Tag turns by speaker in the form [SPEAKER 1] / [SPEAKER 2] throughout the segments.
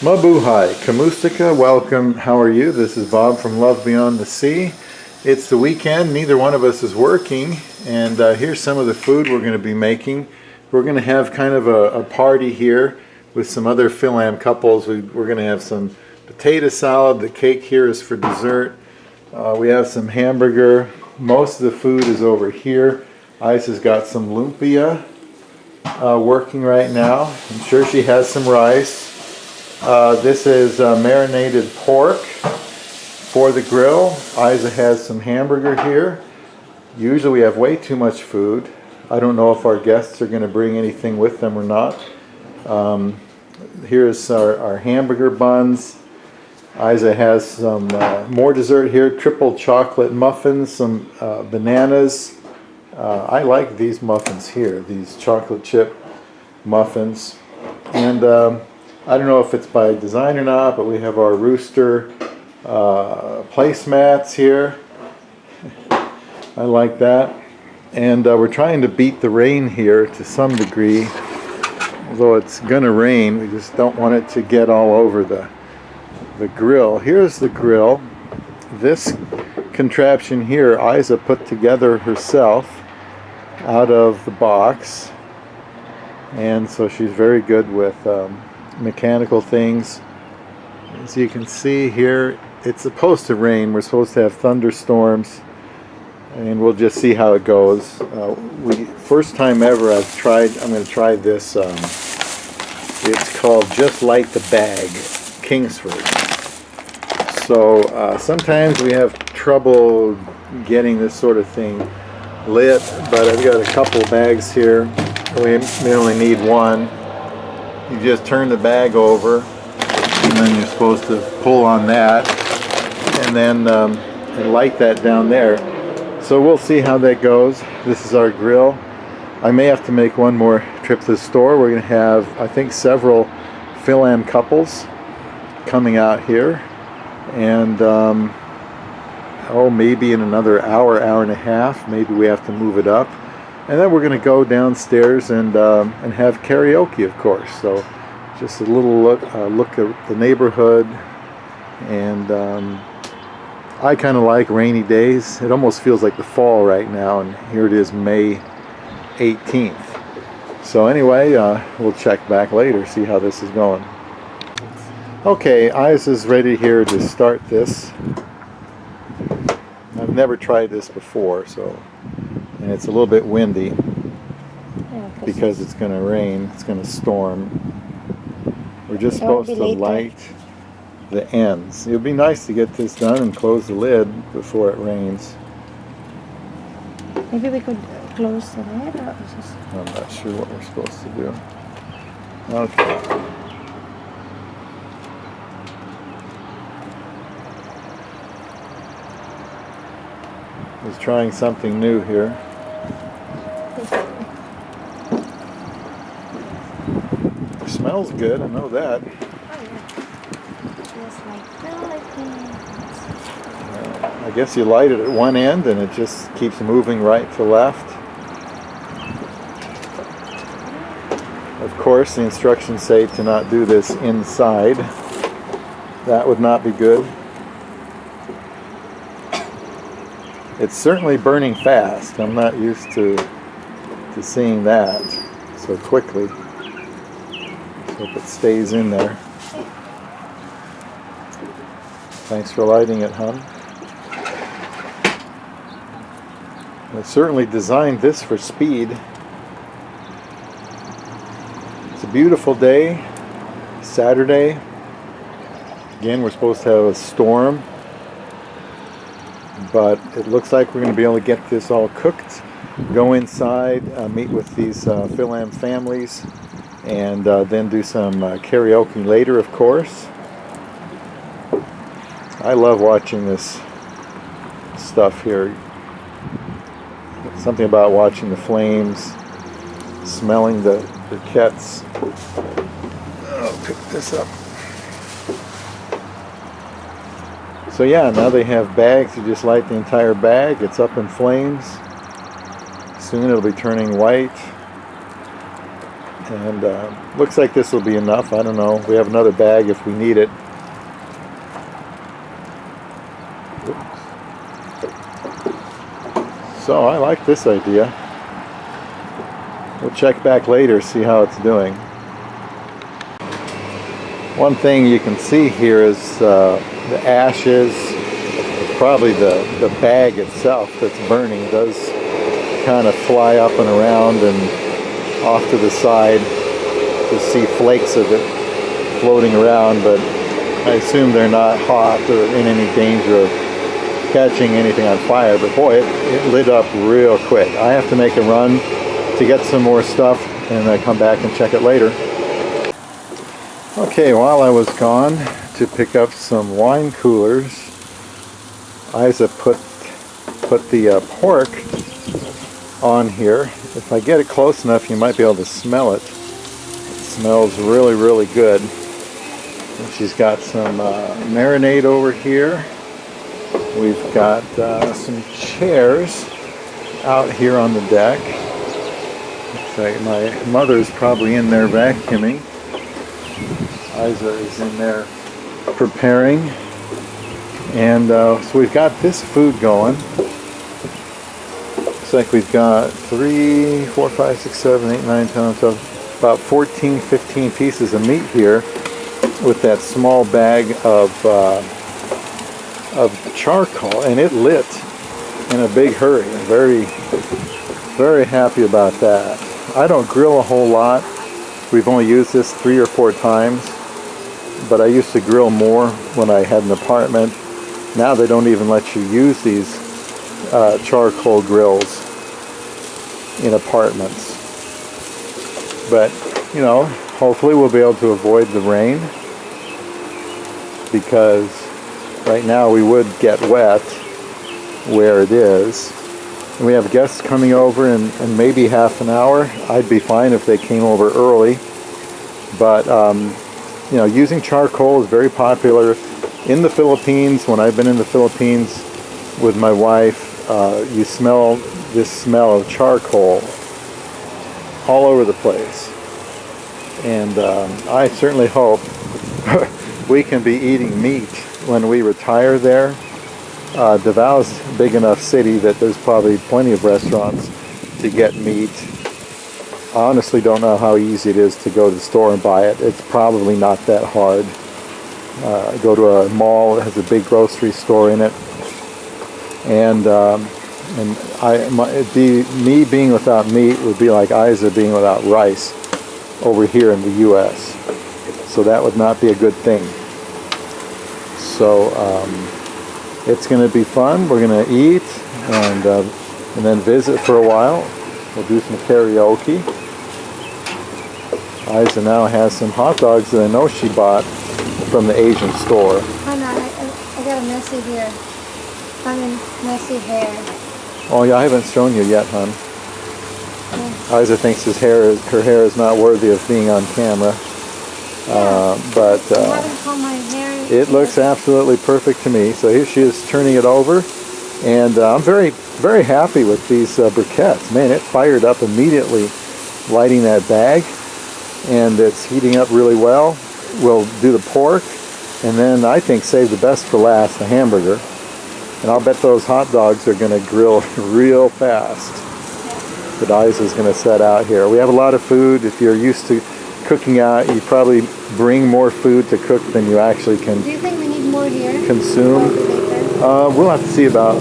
[SPEAKER 1] Mabuhay, Kamustika, welcome. How are you? This is Bob from Love Beyond the Sea. It's the weekend, neither one of us is working, and here's some of the food we're going to be making. We're going to have kind of a party here with some other Fil-Am couples. We're going to have some potato salad. The cake here is for dessert. We have some hamburger. Most of the food is over here. Ice has got some lumpia working right now. I'm sure she has some rice. This is marinated pork for the grill. Isa has some hamburger here. Usually we have way too much food. I don't know if our guests are going to bring anything with them or not. Here's our hamburger buns. Isa has some more dessert here, triple chocolate muffins, some bananas. I like these muffins here, these chocolate chip muffins. And I don't know if it's by design or not, but we have our rooster placemats here. I like that. And we're trying to beat the rain here to some degree. Although it's going to rain, we just don't want it to get all over the grill. Here's the grill. This contraption here, Isa put together herself out of the box. And so she's very good with mechanical things. As you can see here, it's supposed to rain. We're supposed to have thunderstorms, and we'll just see how it goes. First time ever I'm going to try this. It's called Just Light the Bag, Kingsford. So sometimes we have trouble getting this sort of thing lit, but I've got a couple bags here. We only need one. You just turn the bag over, and then you're supposed to pull on that, and then and light that down there. So we'll see how that goes. This is our grill. I may have to make one more trip to the store. We're going to have, I think, several Fil-Am couples coming out here, and maybe in another hour and a half, maybe we have to move it up. And then we're going to go downstairs and have karaoke, of course. So just a little look at the neighborhood. And I kind of like rainy days. It almost feels like the fall right now. And here it is, May 18th. So anyway, we'll check back later, see how this is going. Okay, Isa's ready here to start this. I've never tried this before, and it's a little bit windy because it's going to rain, it's going to storm. We're just supposed to light the ends. It would be nice to get this done and close the lid before it rains.
[SPEAKER 2] Maybe we could close the lid, or just...
[SPEAKER 1] I'm not sure what we're supposed to do. Okay. I was trying something new here. It smells good, I know that.
[SPEAKER 2] Oh yeah. Just like Philippines.
[SPEAKER 1] I guess you light it at one end and it just keeps moving right to left. Of course, the instructions say to not do this inside. That would not be good. It's certainly burning fast. I'm not used to seeing that so quickly. So hope it stays in there. Thanks for lighting it, hon. I certainly designed this for speed. It's a beautiful day, Saturday. Again, we're supposed to have a storm, but it looks like we're going to be able to get this all cooked, go inside, meet with these Fil-Am families, and then do some karaoke later, of course. I love watching this stuff here. Something about watching the flames, smelling the briquettes. I'll pick this up. So yeah, now they have bags. You just light the entire bag. It's up in flames. Soon it'll be turning white. And looks like this will be enough. I don't know. We have another bag if we need it. Oops. So I like this idea. We'll check back later, see how it's doing. One thing you can see here is the ashes. Probably the bag itself that's burning does kind of fly up and around and off to the side. Just see flakes of it floating around, but I assume they're not hot or in any danger of catching anything on fire. But boy, it lit up real quick. I have to make a run to get some more stuff and come back and check it later. Okay, while I was gone to pick up some wine coolers, Isa put the pork on here. If I get it close enough, you might be able to smell it. It smells really, really good. And she's got some marinade over here. We've got some chairs out here on the deck. Looks like my mother's probably in there vacuuming. Isa is in there preparing. And so we've got this food going. Looks like we've got 3, 4, 5, 6, 7, 8, 9, 10, 12, about 14, 15 pieces of meat here with that small bag of charcoal, and it lit in a big hurry. I'm very, very happy about that. I don't grill a whole lot. We've only used this 3 or 4 times, but I used to grill more when I had an apartment. Now they don't even let you use these charcoal grills in apartments. But, you know, hopefully we'll be able to avoid the rain, because right now we would get wet where it is. And we have guests coming over in maybe half an hour. I'd be fine if they came over early. But, you know, using charcoal is very popular in the Philippines. When I've been in the Philippines with my wife, you smell this smell of charcoal all over the place. And I certainly hope we can be eating meat when we retire there. Davao is a big enough city that there's probably plenty of restaurants to get meat. I honestly don't know how easy it is to go to the store and buy it. It's probably not that hard. Go to a mall that has a big grocery store in it, and me being without meat would be like Isa being without rice over here in the U.S. So that would not be a good thing. So it's going to be fun. We're going to eat and then visit for a while. We'll do some karaoke. Isa now has some hot dogs that I know she bought from the Asian store.
[SPEAKER 2] Oh no, I got a messy hair. I mean, messy hair.
[SPEAKER 1] Oh yeah, I haven't shown you yet, hon.
[SPEAKER 2] Yeah.
[SPEAKER 1] Isa thinks her hair is not worthy of being on camera. But
[SPEAKER 2] I haven't combed my hair.
[SPEAKER 1] it looks absolutely perfect to me. So here she is turning it over. And I'm very, very happy with these briquettes. Man, it fired up immediately lighting that bag. And it's heating up really well. We'll do the pork, and then I think save the best for last, the hamburger. And I'll bet those hot dogs are going to grill real fast. That Isa's going to set out here. We have a lot of food. If you're used to cooking out, you probably bring more food to cook than you actually can
[SPEAKER 2] Do you think we need more here?
[SPEAKER 1] consume.
[SPEAKER 2] Later?
[SPEAKER 1] We'll have to see about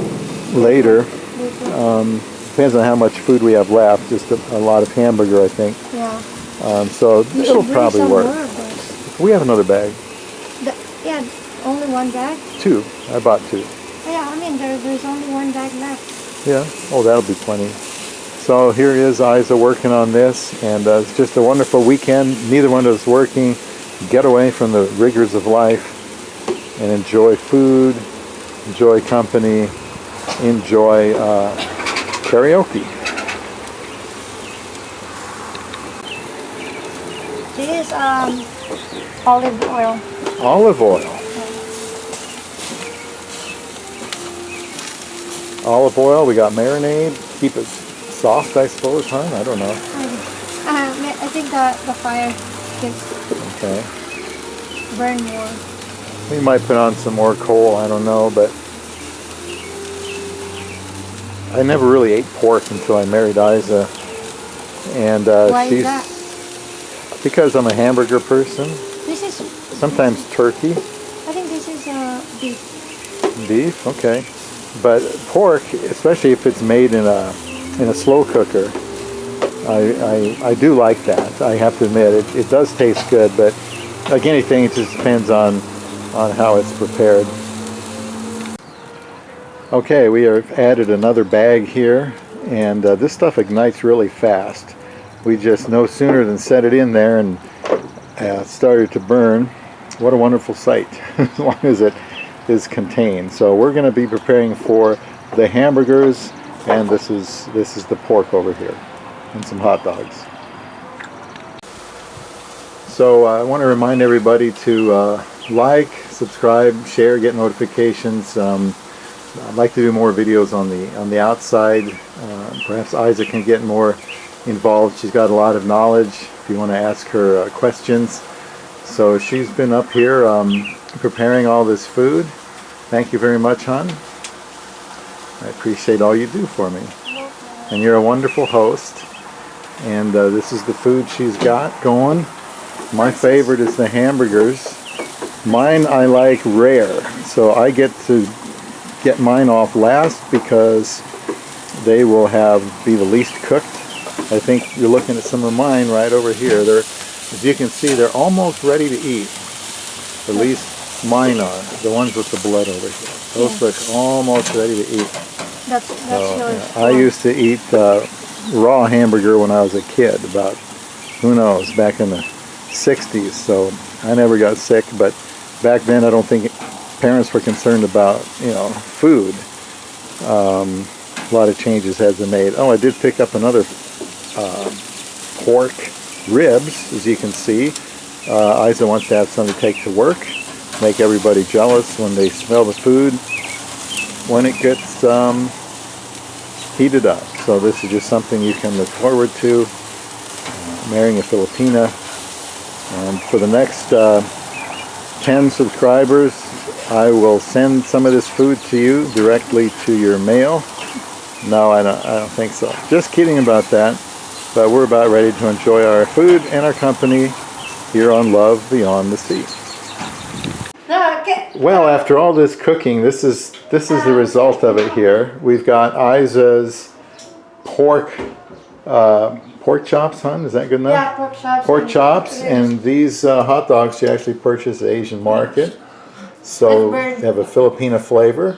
[SPEAKER 1] later. Depends on how much food we have left. Just a lot of hamburger, I think.
[SPEAKER 2] Yeah.
[SPEAKER 1] So
[SPEAKER 2] You
[SPEAKER 1] it'll
[SPEAKER 2] should bring
[SPEAKER 1] probably
[SPEAKER 2] some
[SPEAKER 1] work.
[SPEAKER 2] more of those.
[SPEAKER 1] We have another bag.
[SPEAKER 2] Yeah, only one bag?
[SPEAKER 1] 2. I bought 2.
[SPEAKER 2] Yeah, I mean, there's only one bag left.
[SPEAKER 1] Yeah. Oh, that'll be plenty. So here is Isa working on this, and it's just a wonderful weekend. Neither one of us working. Get away from the rigors of life and enjoy food, enjoy company, enjoy karaoke.
[SPEAKER 2] This is olive oil.
[SPEAKER 1] Olive oil. Olive oil. We got marinade. Keep it soft, I suppose, huh? I don't know.
[SPEAKER 2] I think the fire gets
[SPEAKER 1] Okay.
[SPEAKER 2] burn more.
[SPEAKER 1] We might put on some more coal, I don't know, but I never really ate pork until I married Isa. And
[SPEAKER 2] Why is
[SPEAKER 1] she's
[SPEAKER 2] that?
[SPEAKER 1] because I'm a hamburger person.
[SPEAKER 2] This is,
[SPEAKER 1] Sometimes turkey,
[SPEAKER 2] I think this is beef.
[SPEAKER 1] beef, okay. But pork, especially if it's made in a slow cooker, I do like that. I have to admit, it does taste good, but like anything, it just depends on how it's prepared. Okay, we have added another bag here, and this stuff ignites really fast. We just no sooner than set it in there and it started to burn. What a wonderful sight, as long as it is contained. So we're going to be preparing for the hamburgers, and this is the pork over here, and some hot dogs. So I want to remind everybody to like, subscribe, share, get notifications. I'd like to do more videos on the outside. Perhaps Isa can get more involved. She's got a lot of knowledge if you want to ask her questions. So she's been up here preparing all this food. Thank you very much, hon. I appreciate all you do for me. And you're a wonderful host. And this is the food she's got going. My favorite is the hamburgers. Mine I like rare, so I get to get mine off last because they will be the least cooked. I think you're looking at some of mine right over here. As you can see, they're almost ready to eat. At least mine are. The ones with the blood over here. Those look almost ready to eat.
[SPEAKER 2] That's yours.
[SPEAKER 1] I used to eat raw hamburger when I was a kid, about, who knows, back in the 60s. So I never got sick, but back then I don't think parents were concerned about, food. A lot of changes had been made. Oh, I did pick up another pork ribs, as you can see. Isa wants to have something to take to work, make everybody jealous when they smell the food when it gets heated up. So this is just something you can look forward to, marrying a Filipina. And for the next 10 subscribers, I will send some of this food to you directly to your mail. No, I don't think so. Just kidding about that. But we're about ready to enjoy our food and our company here on Love Beyond the Sea. Well, after all this cooking, this is the result of it here. We've got Isa's pork chops, hon. Is that good enough?
[SPEAKER 2] Yeah, pork chops.
[SPEAKER 1] Pork chops, and these hot dogs she actually purchased at the Asian market. So they have a Filipina flavor.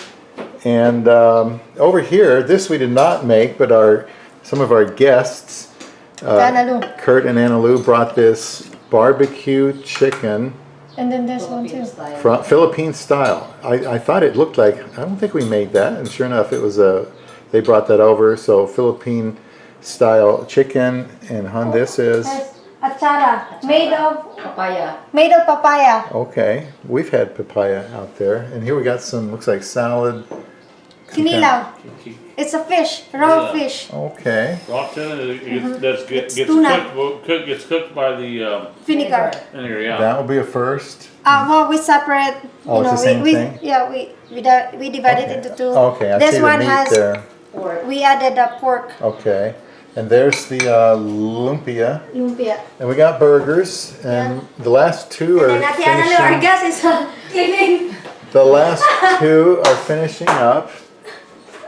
[SPEAKER 1] And over here, this we did not make, but some of our guests, Kurt and Anna Lou, brought this barbecue chicken.
[SPEAKER 2] And then this one too.
[SPEAKER 1] From Philippine style. I thought it looked like, I don't think we made that, and sure enough it was they brought that over. So Philippine style chicken, and hon, this is
[SPEAKER 2] achara, made of
[SPEAKER 3] Papaya.
[SPEAKER 2] papaya.
[SPEAKER 1] okay. We've had papaya out there, and here we got some, looks like salad.
[SPEAKER 2] Kinilaw. It's a fish, raw fish.
[SPEAKER 1] Okay.
[SPEAKER 4] Raw tuna gets
[SPEAKER 2] tuna.
[SPEAKER 4] cooked by the
[SPEAKER 2] Vinegar.
[SPEAKER 4] vinegar, yeah.
[SPEAKER 1] That will be a first.
[SPEAKER 2] Well, we separate.
[SPEAKER 1] Oh, it's the same thing?
[SPEAKER 2] Yeah, we divide it into two.
[SPEAKER 1] Okay, I
[SPEAKER 2] this
[SPEAKER 1] see the
[SPEAKER 2] one
[SPEAKER 1] meat
[SPEAKER 2] has.
[SPEAKER 1] there.
[SPEAKER 2] We added the pork.
[SPEAKER 1] Okay. And there's the lumpia.
[SPEAKER 2] Lumpia.
[SPEAKER 1] And we got burgers, and the last two are
[SPEAKER 2] And then our
[SPEAKER 1] finishing.
[SPEAKER 2] guest is cleaning.
[SPEAKER 1] The last two are finishing up.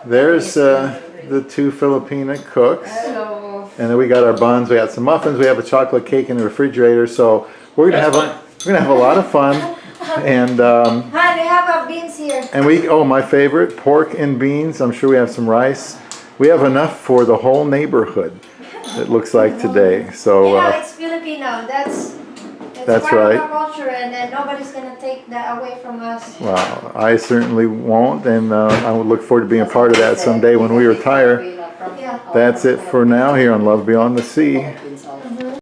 [SPEAKER 1] There's the two Filipina cooks.
[SPEAKER 3] Hello.
[SPEAKER 1] And then we got our buns, we got some muffins, we have a chocolate cake in the refrigerator. So we're gonna have a lot of fun. And
[SPEAKER 2] Hi, we have beans here.
[SPEAKER 1] and my favorite, pork and beans. I'm sure we have some rice. We have enough for the whole neighborhood, it looks like today. So
[SPEAKER 2] It's Filipino. That's
[SPEAKER 1] That's
[SPEAKER 2] part
[SPEAKER 1] right.
[SPEAKER 2] of our culture, and then nobody's gonna take that away from us.
[SPEAKER 1] well, I certainly won't, and I would look forward to being a part of that someday when we retire.
[SPEAKER 2] Yeah.
[SPEAKER 1] That's it for now here on Love Beyond the Sea.